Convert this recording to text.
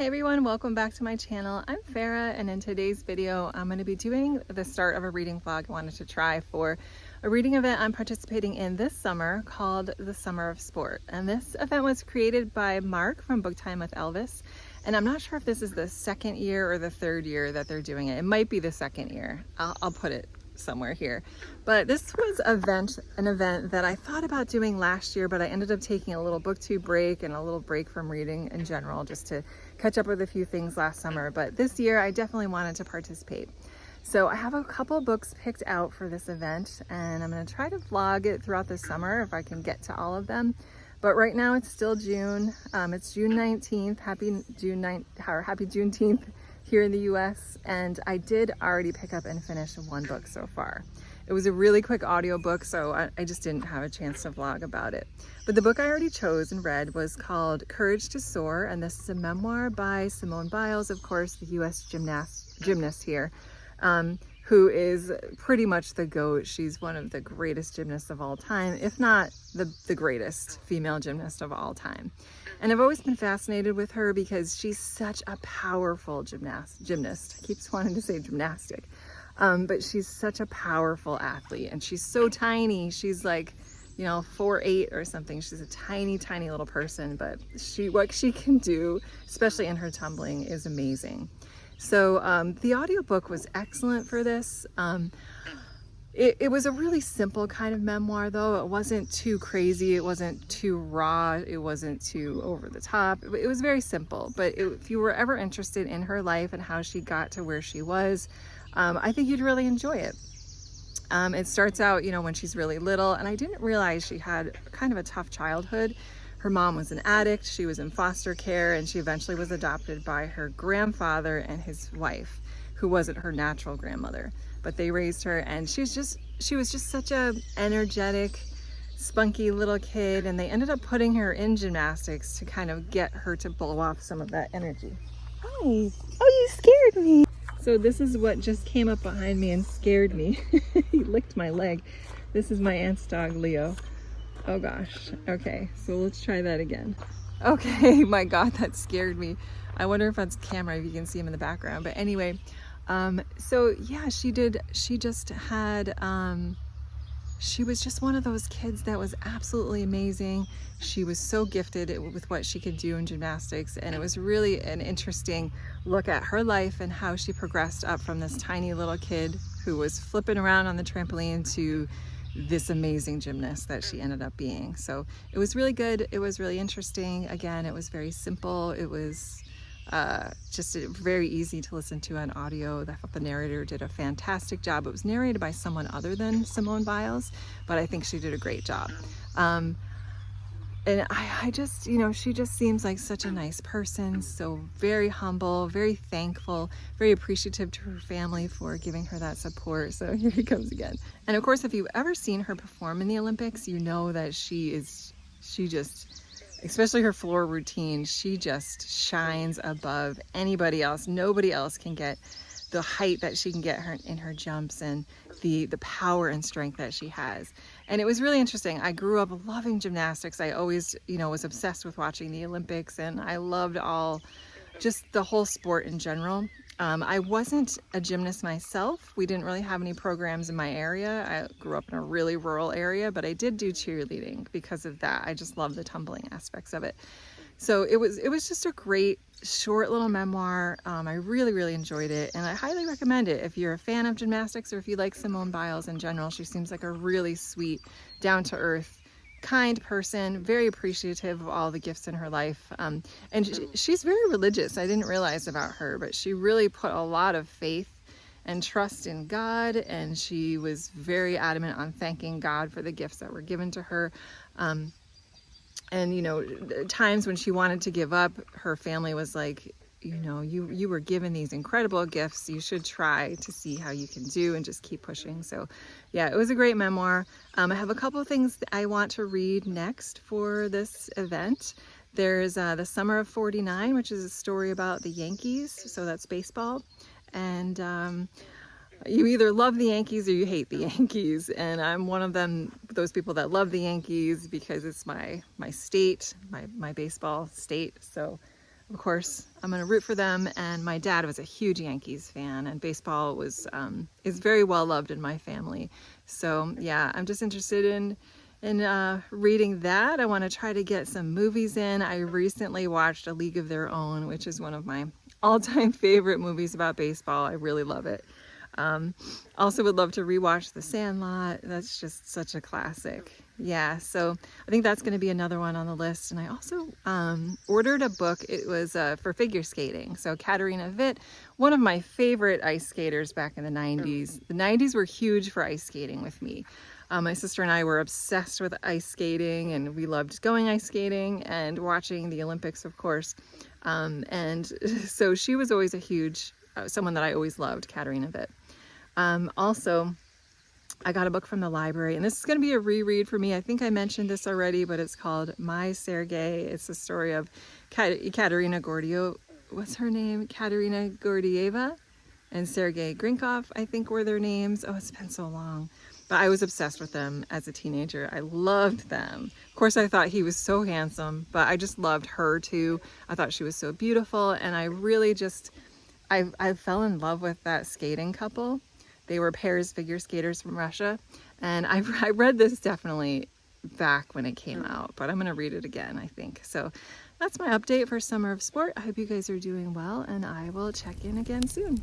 Hey everyone, welcome back to my channel. I'm Farah, and in today's video I'm going to be doing the start of a reading vlog I wanted to try for a reading event I'm participating in this summer called the Summer of Sport. And this event was created by Mark from Book Time with Elvis, and I'm not sure if this is the second year or the third year that they're doing it. It might be the second year. I'll put it somewhere here. But this was an event that I thought about doing last year, but I ended up taking a little booktube break and a little break from reading in general just to catch up with a few things last summer. But this year I definitely wanted to participate. So I have a couple books picked out for this event, and I'm going to try to vlog it throughout the summer if I can get to all of them. But right now it's still June. It's June 19th. Happy Juneteenth here in the US, and I did already pick up and finish one book so far. It was a really quick audiobook, so I just didn't have a chance to vlog about it. But the book I already chose and read was called Courage to Soar, and this is a memoir by Simone Biles, of course, the US gymnast here, who is pretty much the GOAT. She's one of the greatest gymnasts of all time, if not the greatest female gymnast of all time. And I've always been fascinated with her because she's such a powerful gymnast. I keep wanting to say gymnastic. But she's such a powerful athlete, and she's so tiny. She's like, 4'8" or something. She's a tiny, tiny little person, but what she can do, especially in her tumbling, is amazing. So the audiobook was excellent for this. It was a really simple kind of memoir, though. It wasn't too crazy, it wasn't too raw, it wasn't too over the top. It was very simple, but if you were ever interested in her life and how she got to where she was, I think you'd really enjoy it. It starts out, when she's really little, and I didn't realize she had kind of a tough childhood. Her mom was an addict, she was in foster care, and she eventually was adopted by her grandfather and his wife, who wasn't her natural grandmother. But they raised her, and she was just such a energetic, spunky little kid, and they ended up putting her in gymnastics to kind of get her to blow off some of that energy. Hi. Oh, you scared me. So this is what just came up behind me and scared me. He licked my leg. This is my aunt's dog, Leo. Oh gosh. Okay, so let's try that again. Okay, my God, that scared me. I wonder if that's camera, if you can see him in the background. But anyway, so yeah, she was just one of those kids that was absolutely amazing. She was so gifted with what she could do in gymnastics, and it was really an interesting look at her life and how she progressed up from this tiny little kid who was flipping around on the trampoline to this amazing gymnast that she ended up being. So it was really good. It was really interesting. Again, it was very simple. It was just very easy to listen to on audio. I thought the narrator did a fantastic job. It was narrated by someone other than Simone Biles, but I think she did a great job. And I just, she just seems like such a nice person, so very humble, very thankful, very appreciative to her family for giving her that support. So here he comes again. And of course, if you've ever seen her perform in the Olympics, you know that she just, especially her floor routine, she just shines above anybody else. Nobody else can get the height that she can get in her jumps, and the power and strength that she has. And it was really interesting. I grew up loving gymnastics. I always, was obsessed with watching the Olympics, and I loved just the whole sport in general. I wasn't a gymnast myself. We didn't really have any programs in my area. I grew up in a really rural area, but I did do cheerleading because of that. I just love the tumbling aspects of it. So it was just a great short little memoir. I really, really enjoyed it, and I highly recommend it if you're a fan of gymnastics or if you like Simone Biles in general. She seems like a really sweet, down-to-earth, kind person, very appreciative of all the gifts in her life. And she's very religious. I didn't realize about her, but she really put a lot of faith and trust in God, and she was very adamant on thanking God for the gifts that were given to her. And times when she wanted to give up, her family was like, you were given these incredible gifts. You should try to see how you can do and just keep pushing. So yeah, it was a great memoir. I have a couple of things that I want to read next for this event. There's The Summer of '49, which is a story about the Yankees. So that's baseball. And you either love the Yankees or you hate the Yankees, and I'm one of those people that love the Yankees because it's my state, my baseball state. So of course, I'm going to root for them. And my dad was a huge Yankees fan, and baseball was is very well loved in my family. So yeah, I'm just interested in reading that. I want to try to get some movies in. I recently watched A League of Their Own, which is one of my all-time favorite movies about baseball. I really love it. Also would love to rewatch The Sandlot. That's just such a classic. Yeah, so I think that's going to be another one on the list. And I also ordered a book. It was for figure skating. So Katerina Witt, one of my favorite ice skaters back in the 90s. The 90s were huge for ice skating with me. My sister and I were obsessed with ice skating, and we loved going ice skating and watching the Olympics, of course. And so she was always a huge, someone that I always loved, Katerina Witt. Also, I got a book from the library, and this is going to be a reread for me. I think I mentioned this already, but it's called My Sergei. It's the story of Ekaterina Gordeeva. What's her name? Katerina Gordeeva and Sergei Grinkov, I think were their names. Oh, it's been so long. But I was obsessed with them as a teenager. I loved them. Of course, I thought he was so handsome, but I just loved her too. I thought she was so beautiful, and I really just, I fell in love with that skating couple. They were pairs figure skaters from Russia, and I read this definitely back when it came out, but I'm going to read it again, I think. So that's my update for Summer of Sport. I hope you guys are doing well, and I will check in again soon.